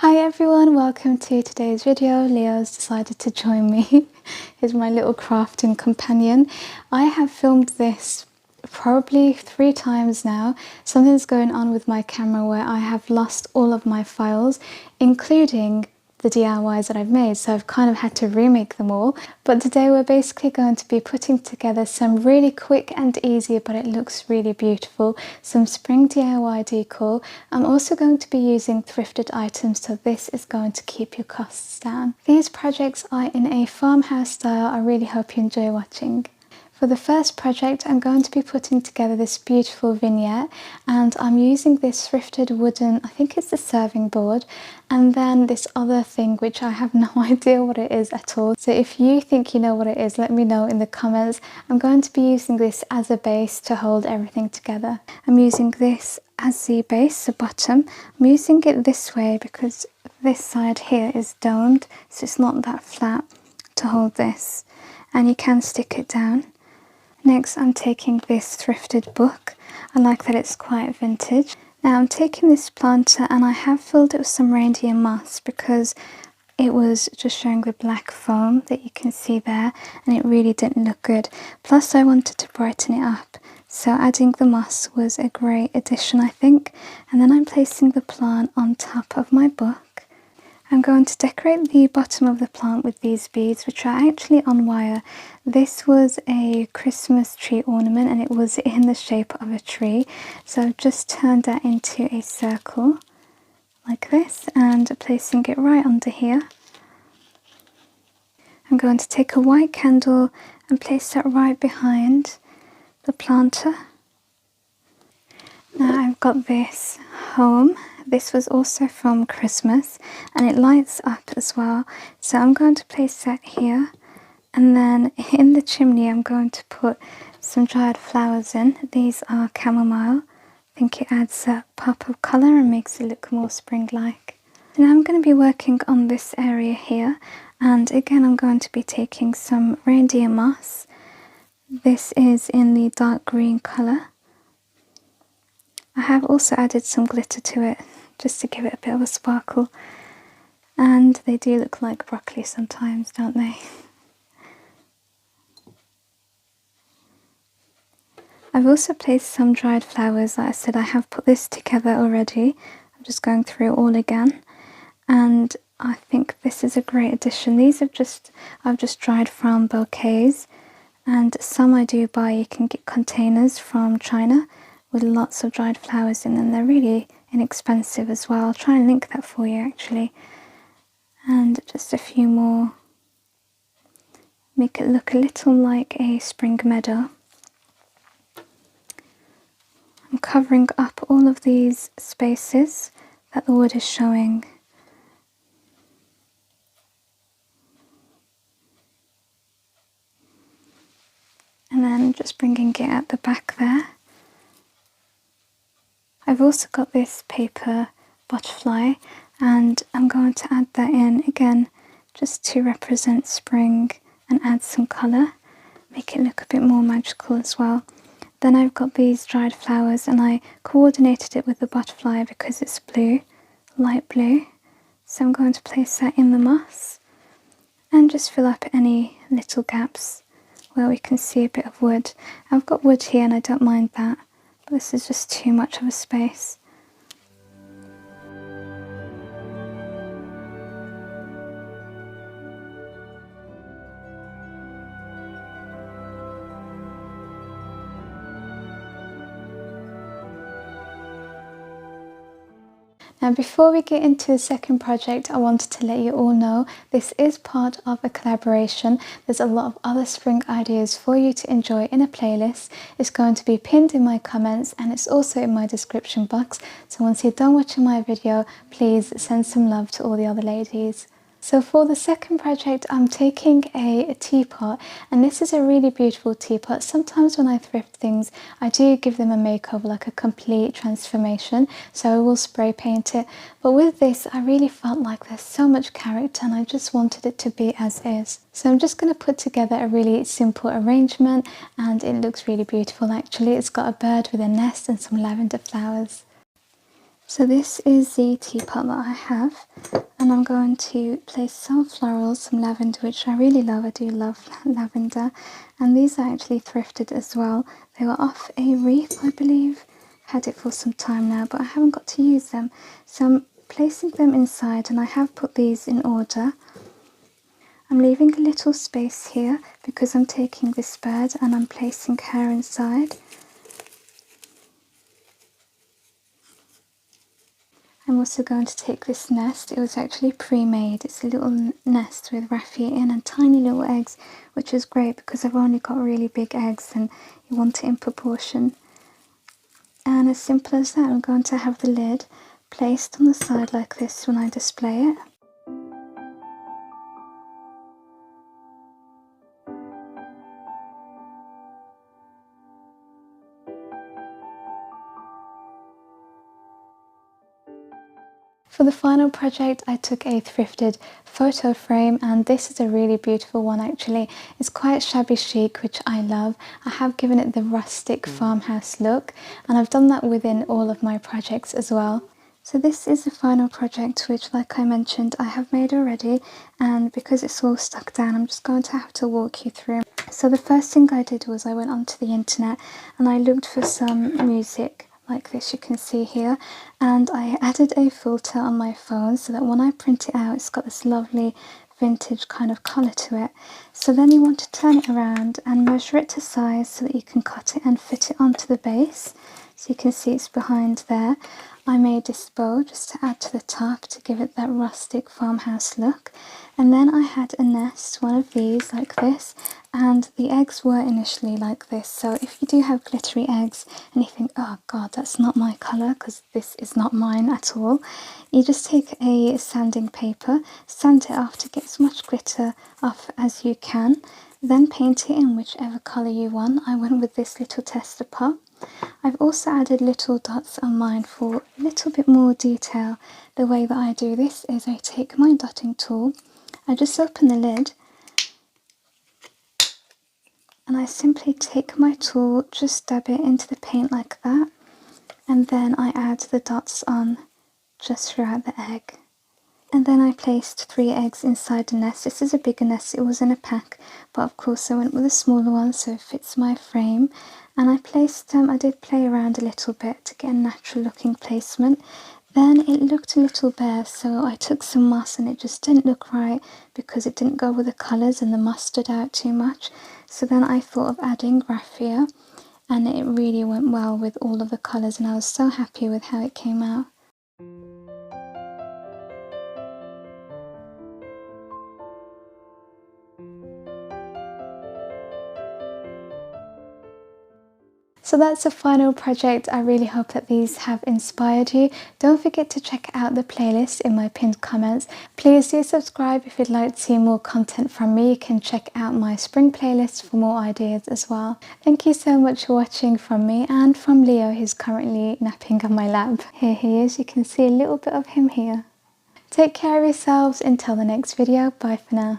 Hi everyone, welcome to today's video. Leo's decided to join me. He's my little crafting companion. I have filmed this probably 3 times now. Something's going on with my camera where I have lost all of my files, including the DIYs that I've made, so I've kind of had to remake them all. But today we're basically going to be putting together some really quick and easy, but it looks really beautiful, some spring DIY decor. I'm also going to be using thrifted items, so this is going to keep your costs down. These projects are in a farmhouse style. I really hope you enjoy watching. For the first project, I'm going to be putting together this beautiful vignette, and I'm using this thrifted wooden, I think it's the serving board, and then this other thing which I have no idea what it is at all. So if you think you know what it is, let me know in the comments. I'm going to be using this as a base to hold everything together. I'm using this as the base, the bottom. I'm using it this way because this side here is domed, so it's not that flat to hold this, and you can stick it down. Next, I'm taking this thrifted book. I like that it's quite vintage. Now I'm taking this planter and I have filled it with some reindeer moss because it was just showing the black foam that you can see there, and it really didn't look good. Plus I wanted to brighten it up, so adding the moss was a great addition, I think. And then I'm placing the plant on top of my book. I'm going to decorate the bottom of the plant with these beads, which are actually on wire. This was a Christmas tree ornament and it was in the shape of a tree. So I've just turned that into a circle like this and placing it right under here. I'm going to take a white candle and place that right behind the planter. Now I've got this home. This was also from Christmas and it lights up as well. So I'm going to place that here, and then in the chimney I'm going to put some dried flowers in. These are chamomile. I think it adds a pop of colour and makes it look more spring-like. Now I'm going to be working on this area here, and again I'm going to be taking some reindeer moss. This is in the dark green colour. I have also added some glitter to it just to give it a bit of a sparkle, and they do look like broccoli sometimes, don't they? I've also placed some dried flowers. Like I said, I have put this together already. I'm just going through it all again, and I think this is a great addition. These I've just dried from bouquets, and some I do buy. You can get containers from China with lots of dried flowers in them. They're really inexpensive as well. I'll try and link that for you actually. And just a few more. Make it look a little like a spring meadow. I'm covering up all of these spaces that the wood is showing. And then just bringing it at the back there. I've also got this paper butterfly, and I'm going to add that in again just to represent spring and add some colour, make it look a bit more magical as well. Then I've got these dried flowers and I coordinated it with the butterfly because it's blue, light blue. So I'm going to place that in the moss and just fill up any little gaps where we can see a bit of wood. I've got wood here and I don't mind that, but this is just too much of a space. Now before we get into the second project, I wanted to let you all know this is part of a collaboration. There's a lot of other spring ideas for you to enjoy in a playlist. It's going to be pinned in my comments and it's also in my description box. So once you're done watching my video, please send some love to all the other ladies. So for the second project, I'm taking a teapot, and this is a really beautiful teapot. Sometimes when I thrift things, I do give them a makeover, like a complete transformation, so I will spray paint it. But with this, I really felt like there's so much character and I just wanted it to be as is. So I'm just going to put together a really simple arrangement, and it looks really beautiful actually. It's got a bird with a nest and some lavender flowers. So this is the teapot that I have, and I'm going to place some florals, some lavender, which I really love. I do love lavender, and these are actually thrifted as well. They were off a wreath, I believe. Had it for some time now, but I haven't got to use them. So I'm placing them inside, and I have put these in order. I'm leaving a little space here because I'm taking this bird and I'm placing her inside. I'm also going to take this nest. It was actually pre-made. It's a little nest with raffia in and tiny little eggs, which is great because I've only got really big eggs and you want it in proportion. And as simple as that, I'm going to have the lid placed on the side like this when I display it. For the final project, I took a thrifted photo frame, and this is a really beautiful one actually. It's quite shabby chic, which I love. I have given it the rustic farmhouse look, and I've done that within all of my projects as well. So this is the final project, which, like I mentioned, I have made already, and because it's all stuck down, I'm just going to have to walk you through. So the first thing I did was I went onto the internet and I looked for some music like this, you can see here, and I added a filter on my phone so that when I print it out, it's got this lovely vintage kind of colour to it. So then you want to turn it around and measure it to size so that you can cut it and fit it onto the base. So you can see it's behind there. I made this bow just to add to the top to give it that rustic farmhouse look. And then I had a nest, one of these like this, and the eggs were initially like this. So if you do have glittery eggs and you think, oh god, that's not my colour, because this is not mine at all, you just take a sanding paper, sand it off to get as much glitter off as you can, then paint it in whichever colour you want. I went with this little tester pot. I've also added little dots on mine for a little bit more detail. The way that I do this is I take my dotting tool, I just open the lid, and I simply take my tool, just dab it into the paint like that, and then I add the dots on just throughout the egg. And then I placed 3 eggs inside the nest. This is a bigger nest, it was in a pack, but of course I went with a smaller one so it fits my frame. And I placed them, I did play around a little bit to get a natural looking placement. Then it looked a little bare, so I took some moss and it just didn't look right because it didn't go with the colours and the moss stood out too much. So then I thought of adding raffia, and it really went well with all of the colours, and I was so happy with how it came out. So that's the final project. I really hope that these have inspired you. Don't forget to check out the playlist in my pinned comments. Please do subscribe if you'd like to see more content from me. You can check out my spring playlist for more ideas as well. Thank you so much for watching from me and from Leo, who's currently napping on my lap. Here he is. You can see a little bit of him here. Take care of yourselves until the next video. Bye for now.